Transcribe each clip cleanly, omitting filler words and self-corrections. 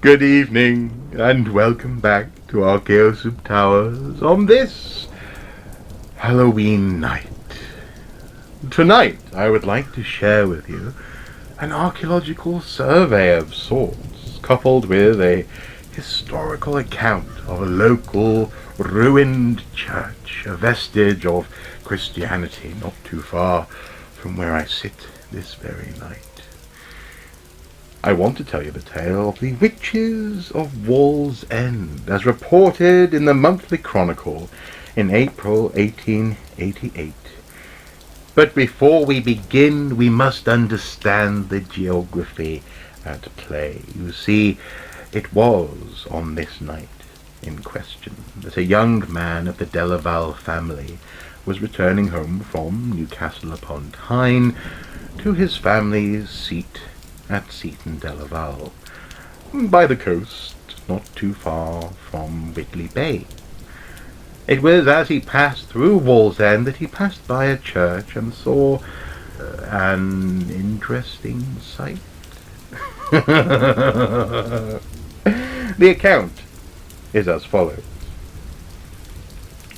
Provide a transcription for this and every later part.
Good evening, and welcome back to Archaeosoup Towers on this Halloween night. Tonight, I would like to share with you an archaeological survey of sorts, coupled with a historical account of a local ruined church, a vestige of Christianity not too far from where I sit this very night. I want to tell you the tale of the witches of Wallsend, as reported in the Monthly Chronicle in April 1888. But before we begin, we must understand the geography at play. You see, it was on this night in question that a young man of the Delaval family was returning home from Newcastle upon Tyne to his family's seat at Seaton Delaval, by the coast, not too far from Whitley Bay. It was as he passed through Wallsend that he passed by a church and saw an interesting sight. The account is as follows.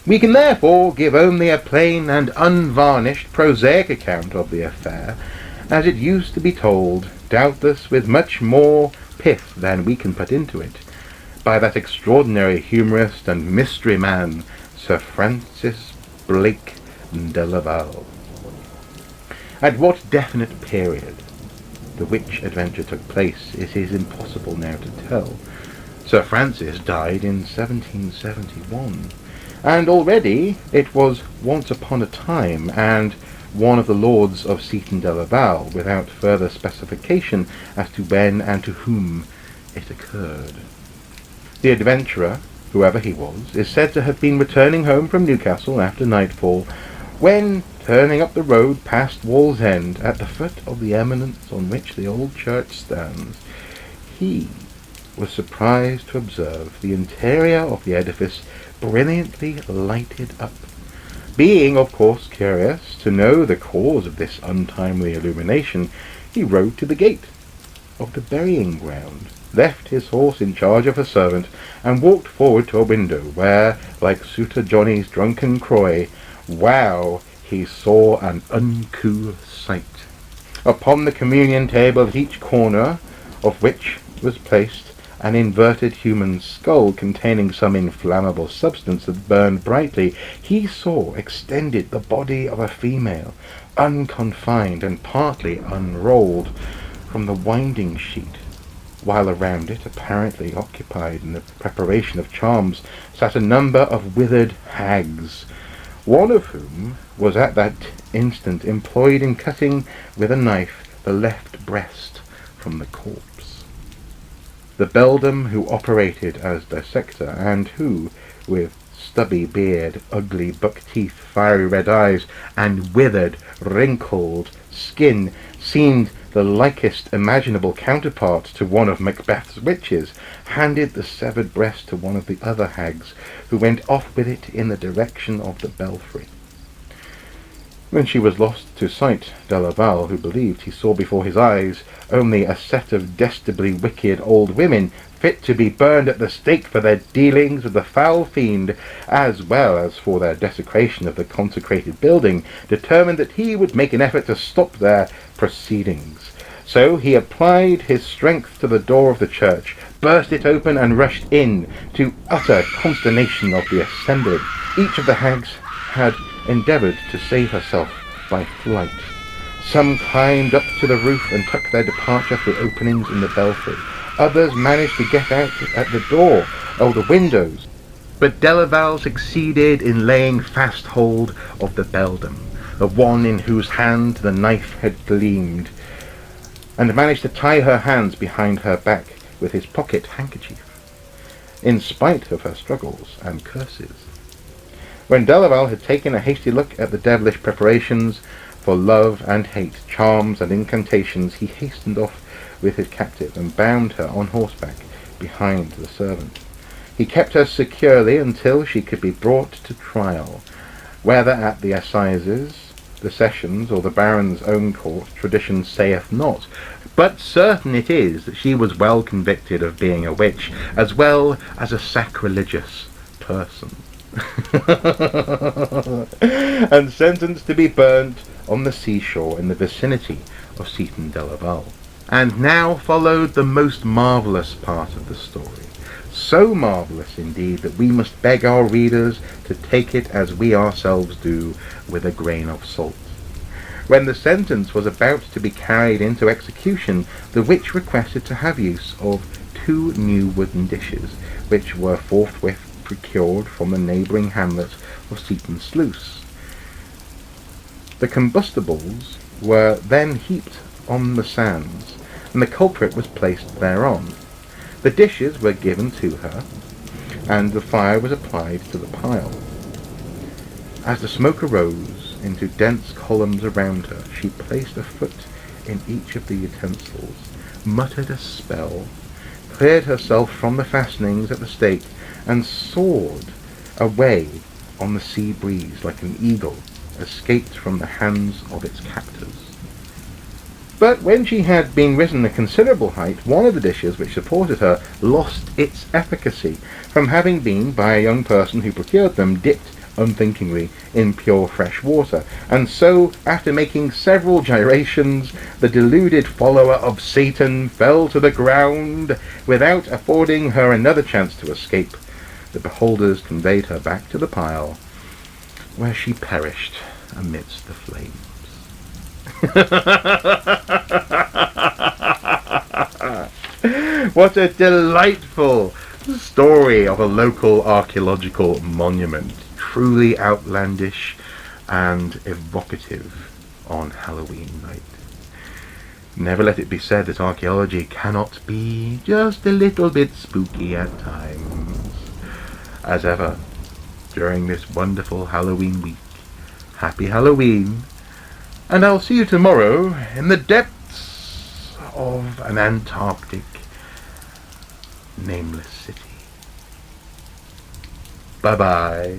We can therefore give only a plain and unvarnished prosaic account of the affair, as it used to be told, doubtless with much more pith than we can put into it, by that extraordinary humorist and mystery man, Sir Francis Blake Delaval. At what definite period the witch adventure took place it is impossible now to tell. Sir Francis died in 1771, and already it was once upon a time, and one of the lords of Seaton Delaval, without further specification as to when and to whom it occurred. The adventurer, whoever he was, is said to have been returning home from Newcastle after nightfall, when, turning up the road past Wallsend, at the foot of the eminence on which the old church stands, he was surprised to observe the interior of the edifice brilliantly lighted up. Being, of course, curious to know the cause of this untimely illumination, he rode to the gate of the burying ground, left his horse in charge of a servant, and walked forward to a window where, like Suitor Johnny's drunken Croy, wow, he saw an uncouth sight. Upon the communion table at each corner of which was placed an inverted human skull containing some inflammable substance that burned brightly, he saw extended the body of a female, unconfined and partly unrolled from the winding sheet, while around it, apparently occupied in the preparation of charms, sat a number of withered hags, one of whom was at that instant employed in cutting with a knife the left breast from the corpse. The beldam who operated as dissector, and who, with stubby beard, ugly buck teeth, fiery red eyes, and withered, wrinkled skin, seemed the likest imaginable counterpart to one of Macbeth's witches, handed the severed breast to one of the other hags, who went off with it in the direction of the belfry. When she was lost to sight, Delaval, who believed he saw before his eyes only a set of detestably wicked old women, fit to be burned at the stake for their dealings with the foul fiend, as well as for their desecration of the consecrated building, determined that he would make an effort to stop their proceedings. So he applied his strength to the door of the church, burst it open, and rushed in, to utter consternation of the assembly. Each of the hags had endeavoured to save herself by flight. Some climbed up to the roof and took their departure through openings in the belfry. Others managed to get out at the door or the windows. But Delaval succeeded in laying fast hold of the beldam, the one in whose hand the knife had gleamed, and managed to tie her hands behind her back with his pocket handkerchief, in spite of her struggles and curses. When Delaval had taken a hasty look at the devilish preparations for love and hate, charms and incantations, he hastened off with his captive and bound her on horseback behind the servant. He kept her securely until she could be brought to trial, whether at the assizes The sessions, or the baron's own court, tradition saith not, but certain it is that she was well convicted of being a witch, as well as a sacrilegious person, and sentenced to be burnt on the seashore in the vicinity of Seaton de Laval. And now followed the most marvellous part of the story. So marvellous indeed that we must beg our readers to take it as we ourselves do, with a grain of salt. When the sentence was about to be carried into execution, the witch requested to have use of 2 new wooden dishes, which were forthwith procured from the neighbouring hamlet of Seaton Sluice. The combustibles were then heaped on the sands, and the culprit was placed thereon. The dishes were given to her, and the fire was applied to the pile. As the smoke arose into dense columns around her, she placed a foot in each of the utensils, muttered a spell, cleared herself from the fastenings at the stake, and soared away on the sea breeze like an eagle escaped from the hands of its captors. But when she had been risen a considerable height, one of the dishes which supported her lost its efficacy, from having been, by a young person who procured them, dipped unthinkingly in pure fresh water, and so, after making several gyrations, the deluded follower of Satan fell to the ground without affording her another chance to escape. The beholders conveyed her back to the pile, where she perished amidst the flames. What a delightful story of a local archaeological monument, truly outlandish and evocative on Halloween night. Never let it be said that archaeology cannot be just a little bit spooky at times. As ever, during this wonderful Halloween week, happy Halloween, and I'll see you tomorrow in the depths of an Antarctic nameless city. Bye-bye.